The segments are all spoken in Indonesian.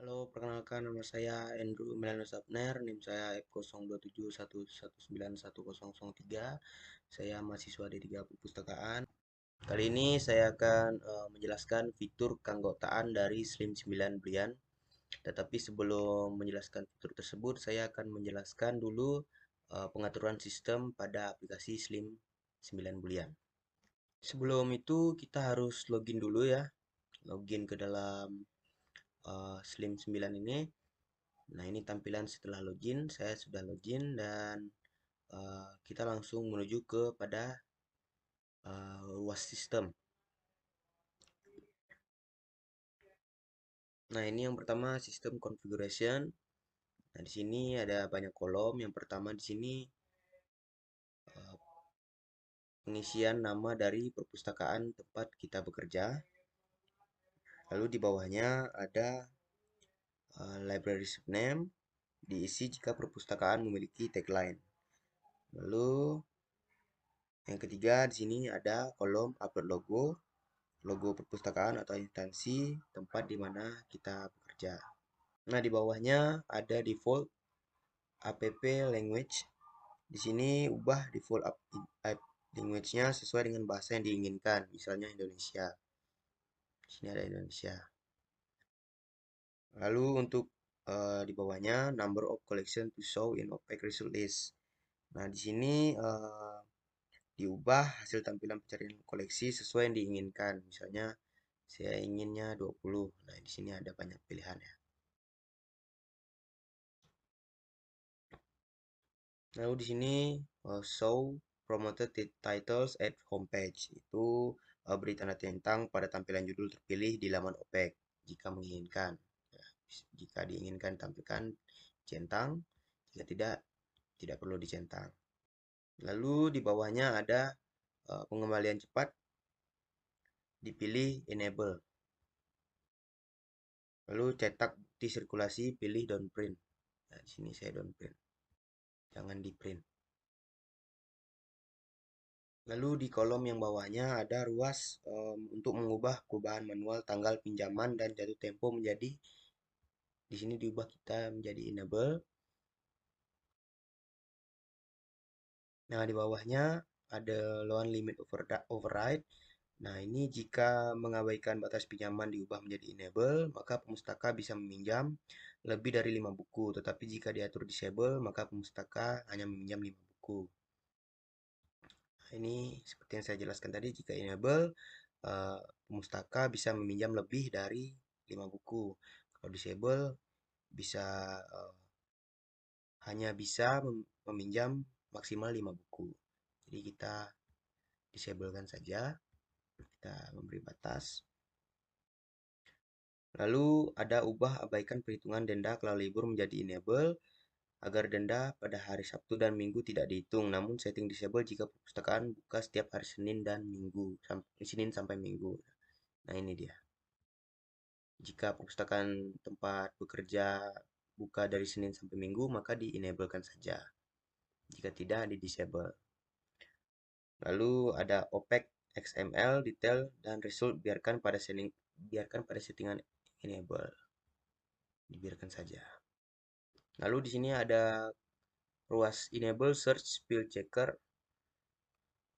Halo, perkenalkan nama saya Andrew Emilianus Abner, NIM saya F0271191003. Saya mahasiswa D3 Perpustakaan. Kali ini saya akan menjelaskan fitur keanggotaan dari Slim 9 Brian. Tetapi sebelum menjelaskan fitur tersebut, saya akan menjelaskan dulu pengaturan sistem pada aplikasi Slim 9 Brian. Sebelum itu kita harus login dulu ya, login ke dalam Slim 9 ini. Nah, ini tampilan setelah login. Saya sudah login dan kita langsung menuju kepada ruas sistem. Nah, ini yang pertama sistem configuration. Nah, di sini ada banyak kolom. Yang pertama di sini uh, pengisian nama dari perpustakaan tempat kita bekerja. Lalu di bawahnya ada library subname diisi jika perpustakaan memiliki tagline. Lalu yang ketiga di sini ada kolom upload logo, logo perpustakaan atau instansi tempat di mana kita bekerja. Nah, di bawahnya ada default app language. Di sini ubah default app language-nya sesuai dengan bahasa yang diinginkan, misalnya Indonesia. Di sini ada Indonesia. Lalu untuk di bawahnya number of collection to show in opaque result list. Nah, di sini diubah hasil tampilan pencarian koleksi sesuai yang diinginkan. Misalnya saya inginnya 20. Nah, di sini ada banyak pilihan ya. Lalu di sini show promoted titles at homepage itu beri tanda centang pada tampilan judul terpilih di laman OPEC jika menginginkan. Ya, jika diinginkan tampilkan centang, jika tidak perlu dicentang. Lalu di bawahnya ada pengembalian cepat, dipilih enable. Lalu cetak bukti sirkulasi, pilih don't print. Nah, di sini saya don't print. Jangan di print. Lalu di kolom yang bawahnya ada ruas untuk mengubah perubahan manual tanggal pinjaman dan jatuh tempo menjadi di sini diubah kita menjadi enable. Nah, di bawahnya ada loan limit override. Nah, ini jika mengabaikan batas pinjaman diubah menjadi enable, maka pemustaka bisa meminjam lebih dari 5 buku. Tetapi jika diatur disable, maka pemustaka hanya meminjam 5 buku. Nah, ini seperti yang saya jelaskan tadi, jika enable, pemustaka bisa meminjam lebih dari 5 buku. Kalau disable, bisa hanya bisa meminjam maksimal 5 buku. Jadi kita disablekan saja, kita memberi batas. Lalu ada ubah abaikan perhitungan denda kalau libur menjadi enable agar denda pada hari Sabtu dan Minggu tidak dihitung, namun setting disable jika perpustakaan buka setiap hari Senin dan Minggu, Senin sampai Minggu. Nah, ini dia. Jika perpustakaan tempat bekerja buka dari Senin sampai Minggu, maka di-enablekan saja. Jika tidak, di-disable. Lalu ada OPEC, XML, detail, dan result biarkan pada settingan enable. Dibiarkan saja. Lalu di sini ada ruas enable search spell checker.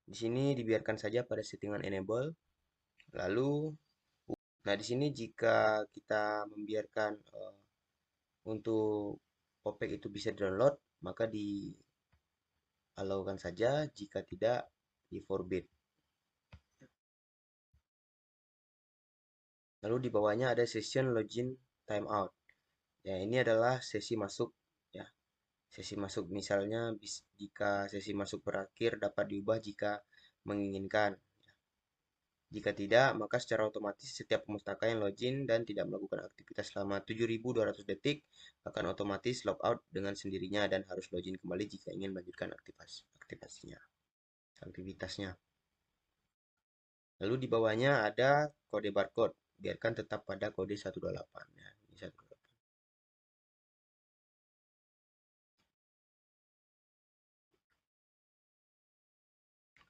Di sini dibiarkan saja pada settingan enable. Lalu, nah di sini jika kita membiarkan untuk OPEC itu bisa download, maka di allow-kan saja, jika tidak di forbid. Lalu di bawahnya ada session login timeout. Ya, ini adalah sesi masuk ya. Sesi masuk misalnya jika sesi masuk berakhir dapat diubah jika menginginkan. Jika tidak, maka secara otomatis setiap pemustaka yang login dan tidak melakukan aktivitas selama 7.200 detik akan otomatis logout dengan sendirinya dan harus login kembali jika ingin melanjutkan aktivitasnya. Lalu di bawahnya ada kode barcode. Biarkan tetap pada kode 128 ya. Ini 128.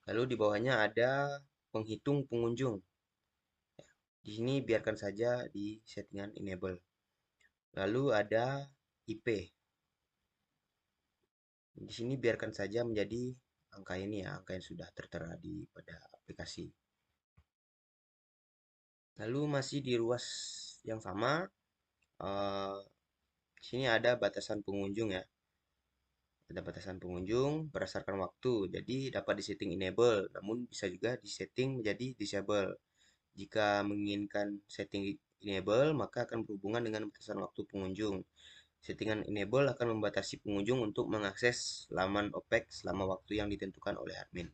Lalu di bawahnya ada penghitung pengunjung. Di sini biarkan saja di settingan enable. Lalu ada IP. Di sini biarkan saja menjadi angka ini ya, angka yang sudah tertera di pada aplikasi. Lalu masih di ruas yang sama, di sini ada batasan pengunjung ya. Ada batasan pengunjung berdasarkan waktu. Jadi dapat disetting enable, namun bisa juga disetting menjadi disable. Jika menginginkan setting enable, maka akan berhubungan dengan batasan waktu pengunjung. Settingan enable akan membatasi pengunjung untuk mengakses laman OPEC selama waktu yang ditentukan oleh admin.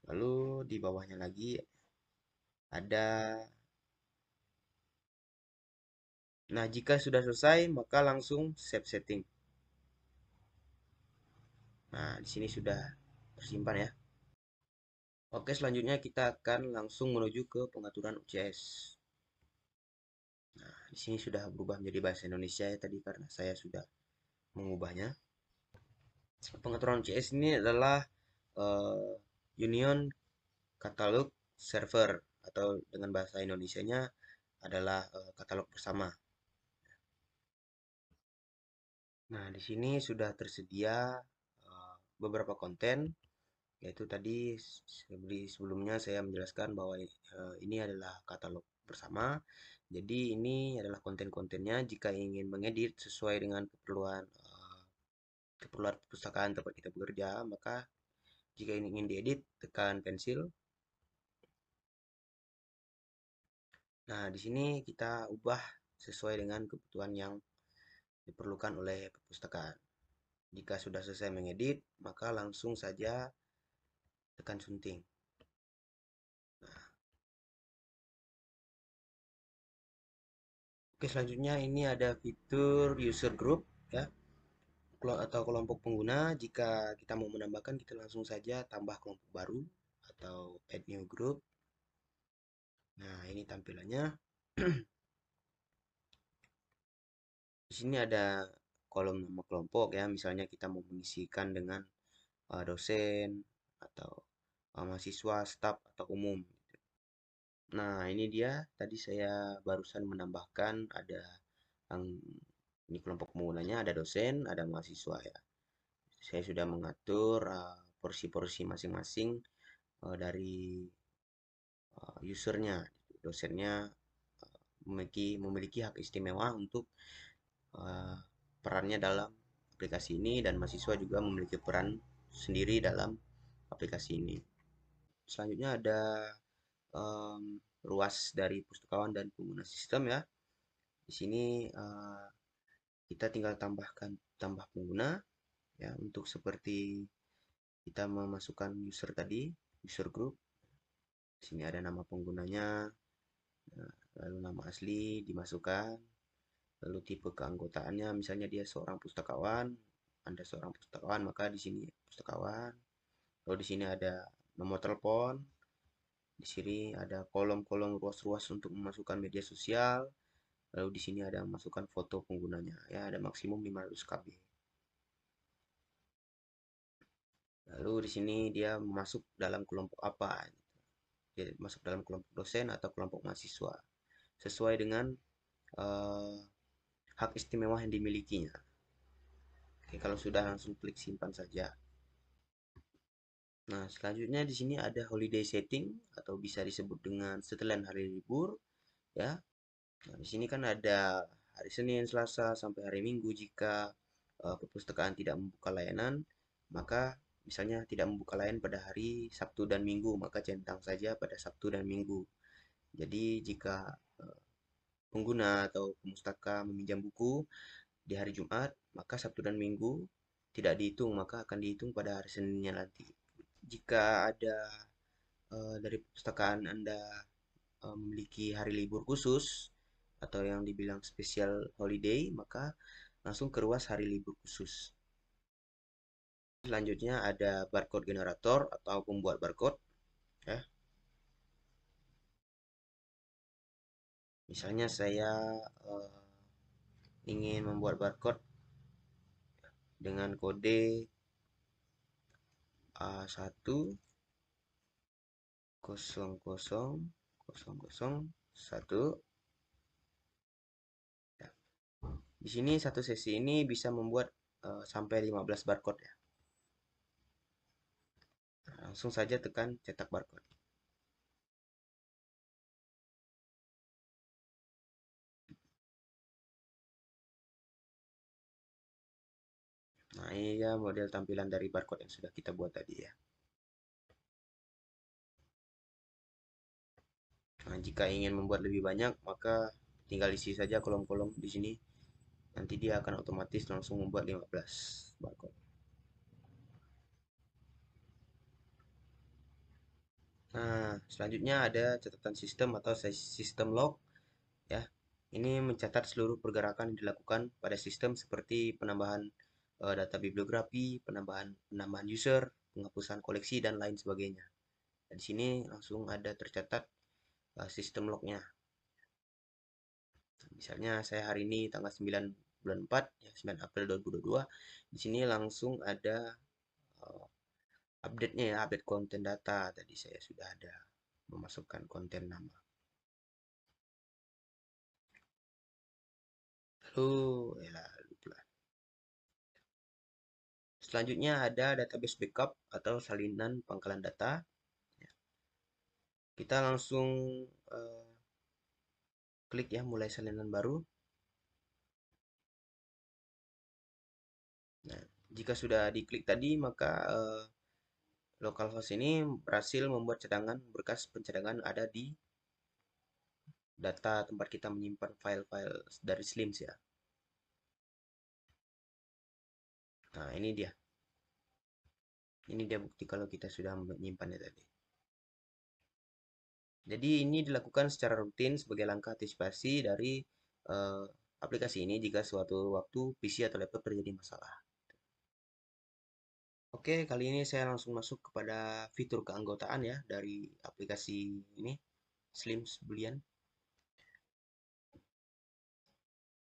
Lalu di bawahnya lagi ada, nah jika sudah selesai maka langsung save setting. Nah, di sini sudah tersimpan ya. Oke, selanjutnya kita akan langsung menuju ke pengaturan UCS. Nah, di sini sudah berubah menjadi bahasa Indonesia ya tadi karena saya sudah mengubahnya. Pengaturan UCS ini adalah eh, Union Catalog Server atau dengan bahasa Indonesianya adalah katalog bersama. Nah, di sini sudah tersedia beberapa konten, yaitu tadi sebelumnya saya menjelaskan bahwa ini adalah katalog bersama. Jadi ini adalah konten-kontennya jika ingin mengedit sesuai dengan keperluan perpustakaan tempat kita bekerja, maka jika ini ingin diedit, tekan pensil. Nah, di sini kita ubah sesuai dengan kebutuhan yang diperlukan oleh perpustakaan. Jika sudah selesai mengedit, maka langsung saja tekan sunting. Nah, oke, selanjutnya ini ada fitur user group ya, atau kelompok pengguna. Jika kita mau menambahkan, kita langsung saja tambah kelompok baru atau add new group. Nah, ini tampilannya. Di sini ada kolom nama kelompok ya, misalnya kita mau mengisikan dengan dosen atau mahasiswa, staf atau umum. Nah, ini dia. Tadi saya barusan menambahkan ada yang ini kelompok penggunanya, ada dosen, ada mahasiswa ya. Saya sudah mengatur porsi-porsi masing-masing dari usernya. Dosennya memiliki hak istimewa untuk uh, perannya dalam aplikasi ini dan mahasiswa juga memiliki peran sendiri dalam aplikasi ini. Selanjutnya ada ruas dari pustakawan dan pengguna sistem ya. Di sini kita tinggal tambah pengguna ya untuk seperti kita memasukkan user tadi, user group. Di sini ada nama penggunanya, lalu nama asli dimasukkan, lalu tipe keanggotaannya, misalnya dia seorang pustakawan, Anda seorang pustakawan, maka di sini pustakawan. Lalu di sini ada nomor telepon, di sini ada kolom-kolom ruas-ruas untuk memasukkan media sosial, lalu di sini ada masukkan foto penggunanya, ya ada maksimum 500 KB. Lalu di sini dia masuk dalam kelompok apa? Dia masuk dalam kelompok dosen atau kelompok mahasiswa sesuai dengan uh, hak istimewa yang dimilikinya. Oke, kalau sudah langsung klik simpan saja. Nah, selanjutnya di sini ada holiday setting atau bisa disebut dengan setelan hari libur ya. Nah, di sini kan ada hari Senin, Selasa sampai hari Minggu jika perpustakaan tidak membuka layanan, maka misalnya tidak membuka layanan pada hari Sabtu dan Minggu, maka centang saja pada Sabtu dan Minggu. Jadi jika pengguna atau pemustaka meminjam buku di hari Jumat, maka Sabtu dan Minggu tidak dihitung, maka akan dihitung pada hari Seninnya nanti. Jika ada dari perpustakaan Anda memiliki hari libur khusus atau yang dibilang special holiday, maka langsung ke ruas hari libur khusus. Selanjutnya ada barcode generator atau pembuat barcode ya. Misalnya saya ingin membuat barcode dengan kode A10000 001. Ya. Di sini satu sesi ini bisa membuat sampai 15 barcode ya. Nah, langsung saja tekan cetak barcode. Nah, ini ya model tampilan dari barcode yang sudah kita buat tadi ya. Nah, jika ingin membuat lebih banyak, maka tinggal isi saja kolom-kolom di sini. Nanti dia akan otomatis langsung membuat 15 barcode. Nah, selanjutnya ada catatan sistem atau sistem log ya. Ini mencatat seluruh pergerakan yang dilakukan pada sistem seperti penambahan data bibliografi, penambahan user, penghapusan koleksi dan lain sebagainya. Nah, di sini langsung ada tercatat sistem lognya. Misalnya saya hari ini tanggal 9 bulan 4 ya, 9 April 2022. Di sini langsung ada uh, update-nya ya, update konten data. Tadi saya sudah ada memasukkan konten nama. Lalu ya lupa. Selanjutnya ada database backup atau salinan pangkalan data. Kita langsung uh, klik ya mulai salinan baru. Nah, jika sudah diklik tadi maka localhost ini berhasil membuat cadangan berkas pencadangan ada di data tempat kita menyimpan file-file dari Slims ya. Nah, ini dia. Ini dia bukti kalau kita sudah menyimpannya tadi. Jadi ini dilakukan secara rutin sebagai langkah antisipasi dari eh, aplikasi ini jika suatu waktu PC atau laptop terjadi masalah. Oke, kali ini saya langsung masuk kepada fitur keanggotaan ya dari aplikasi ini, Slims Boolean.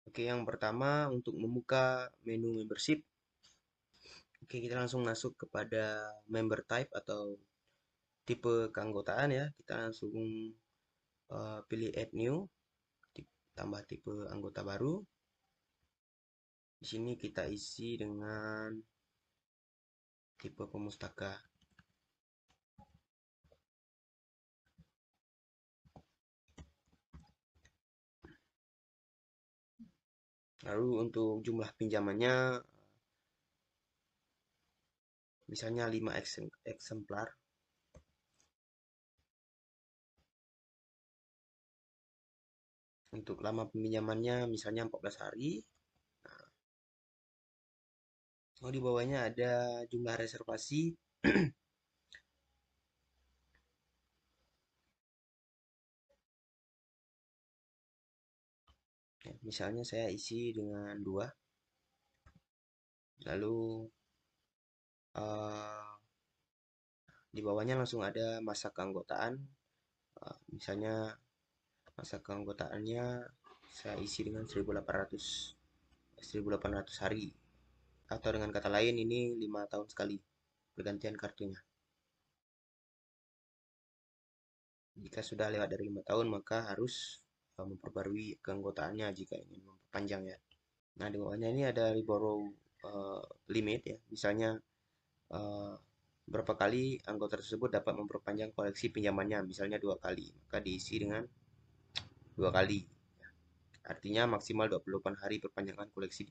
Oke, yang pertama untuk membuka menu membership. Oke, kita langsung masuk kepada member type atau tipe keanggotaan ya. Kita langsung pilih add new, tambah tipe anggota baru. Di sini kita isi dengan tipe pemustaka. Lalu untuk jumlah pinjamannya misalnya 5 eksemplar. Untuk lama peminjamannya misalnya 14 hari. Oh, di bawahnya ada jumlah reservasi. Ya, misalnya saya isi dengan 2. Lalu uh, di bawahnya langsung ada masa keanggotaan. Misalnya masa keanggotaannya saya isi dengan 1800 hari. Atau dengan kata lain ini 5 tahun sekali pergantian kartunya. Jika sudah lewat dari 5 tahun maka harus memperbarui keanggotaannya jika ingin memperpanjang ya. Nah, di bawahnya ini ada reborrow limit ya. Misalnya eh, berapa kali anggota tersebut dapat memperpanjang koleksi pinjamannya, misalnya 2 kali, maka diisi dengan 2 kali. Artinya maksimal 28 hari perpanjangan koleksi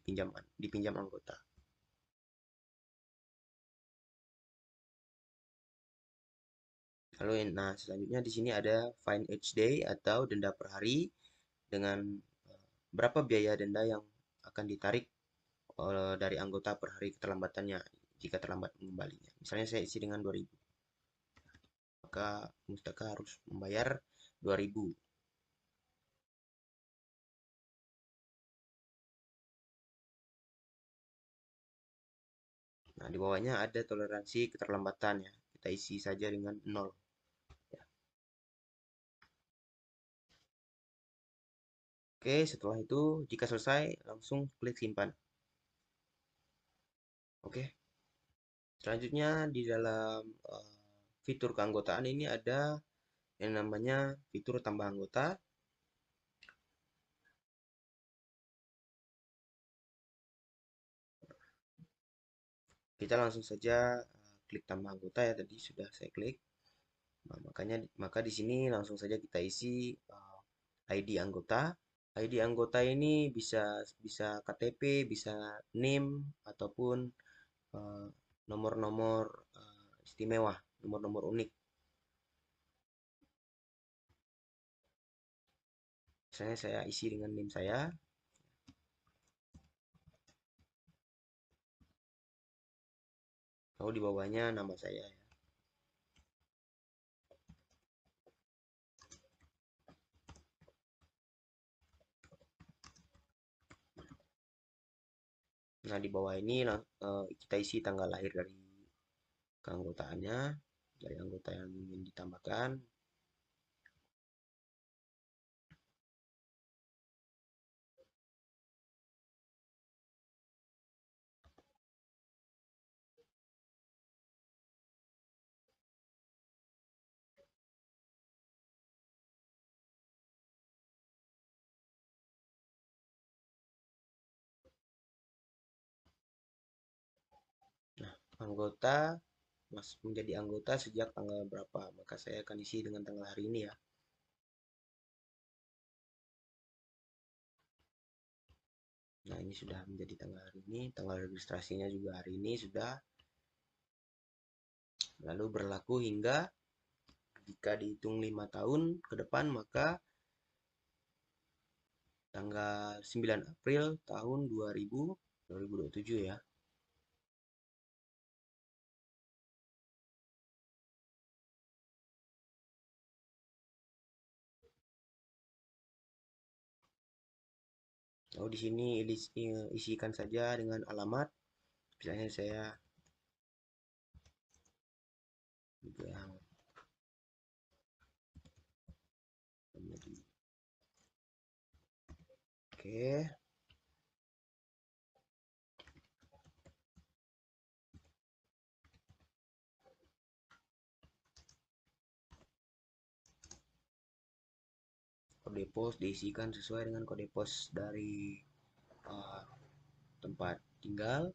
dipinjam anggota. Lalu, nah selanjutnya di sini ada fine each day atau denda per hari dengan berapa biaya denda yang akan ditarik dari anggota per hari keterlambatannya jika terlambat mengembalinya. Misalnya saya isi dengan 2000, maka mustaka harus membayar 2000. Nah, di bawahnya ada toleransi keterlambatan ya. Kita isi saja dengan 0. Ya. Oke, setelah itu jika selesai langsung klik simpan. Oke. Selanjutnya di dalam fitur keanggotaan ini ada yang namanya fitur tambah anggota. Kita langsung saja klik tambah anggota ya, tadi sudah saya klik. Nah, maka di sini langsung saja kita isi ID anggota. ID anggota ini bisa bisa KTP, bisa NIM ataupun eh, nomor-nomor istimewa, nomor-nomor unik. Misalnya saya isi dengan NIM saya, lalu di bawahnya nama saya. Nah, di bawah ini kita isi tanggal lahir dari keanggotaannya, dari anggota yang ingin ditambahkan. Nah, anggota menjadi anggota sejak tanggal berapa? Maka saya akan isi dengan tanggal hari ini ya. Nah, ini sudah menjadi tanggal hari ini, tanggal registrasinya juga hari ini sudah. Lalu berlaku hingga jika dihitung 5 tahun ke depan, maka tanggal 9 April tahun 2027 ya. Lalu di sini isikan saja dengan alamat. Misalnya saya yang oke. Kode pos diisikan sesuai dengan kode pos dari uh, tempat tinggal.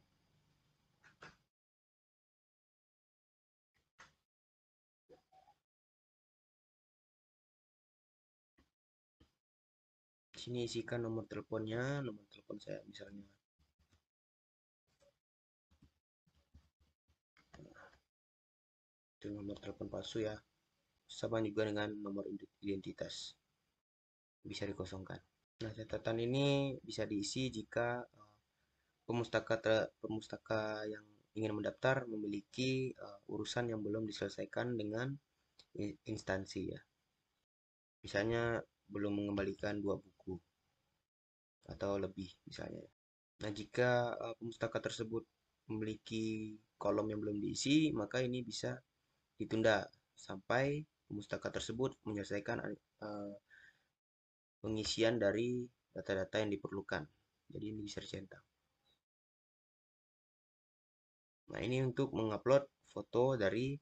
Di sini isikan nomor teleponnya, nomor telepon saya misalnya. Itu nomor telepon palsu ya. Sama juga dengan nomor identitas. Bisa dikosongkan. Nah, catatan ini bisa diisi jika pemustaka yang ingin mendaftar memiliki urusan yang belum diselesaikan dengan instansi ya. Misalnya belum mengembalikan 2 buku atau lebih misalnya. Nah, jika pemustaka tersebut memiliki kolom yang belum diisi, maka ini bisa ditunda sampai pemustaka tersebut menyelesaikan pengisian dari data-data yang diperlukan. Jadi ini bisa dicentang. Nah, ini untuk mengupload foto dari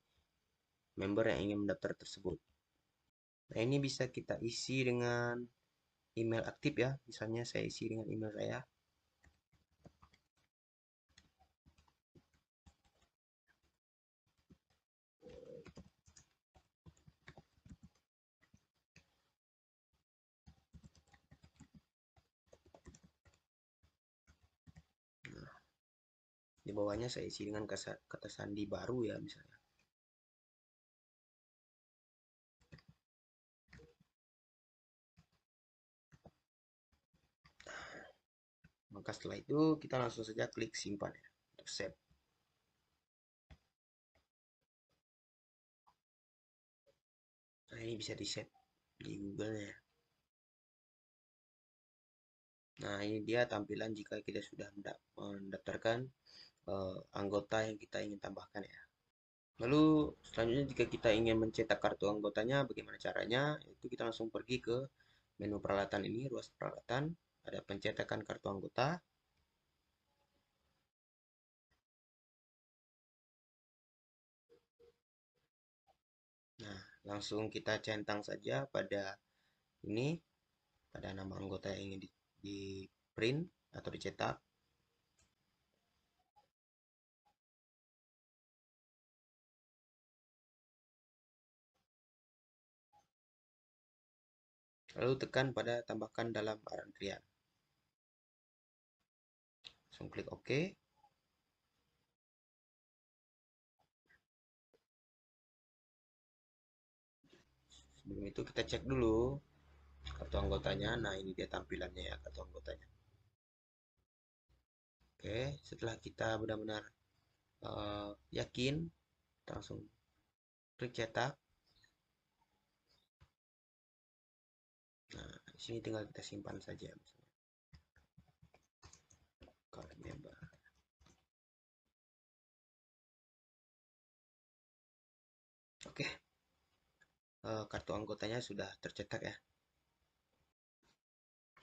member yang ingin mendaftar tersebut. Nah, ini bisa kita isi dengan email aktif ya. Misalnya saya isi dengan email saya. Di bawahnya saya isi dengan kata sandi baru ya misalnya. Maka setelah itu kita langsung saja klik simpan ya untuk save. Nah, ini bisa di save di Google ya. Nah, ini dia tampilan jika kita sudah mendaftarkan anggota yang kita ingin tambahkan ya. Lalu selanjutnya jika kita ingin mencetak kartu anggotanya, bagaimana caranya? Itu kita langsung pergi ke menu peralatan ini, ruas peralatan, ada pencetakan kartu anggota. Nah, Langsung kita centang saja pada ini, pada nama anggota yang ingin di print atau dicetak. Lalu tekan pada tambahkan dalam antrian. Langsung klik OK. Sebelum itu kita cek dulu kartu anggotanya. Nah, ini dia tampilannya ya, kartu anggotanya. Oke, setelah kita benar-benar yakin, kita langsung klik cetak. Nah, di sini tinggal kita simpan saja, misalnya. Card member. Oke, kartu anggotanya sudah tercetak ya.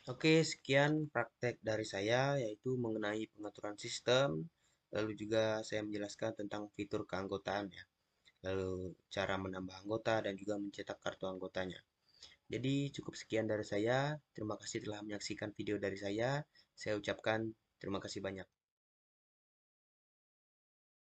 Oke, sekian praktek dari saya, yaitu mengenai pengaturan sistem, lalu juga saya menjelaskan tentang fitur keanggotaan ya, lalu cara menambah anggota dan juga mencetak kartu anggotanya. Jadi cukup sekian dari saya, terima kasih telah menyaksikan video dari saya ucapkan terima kasih banyak.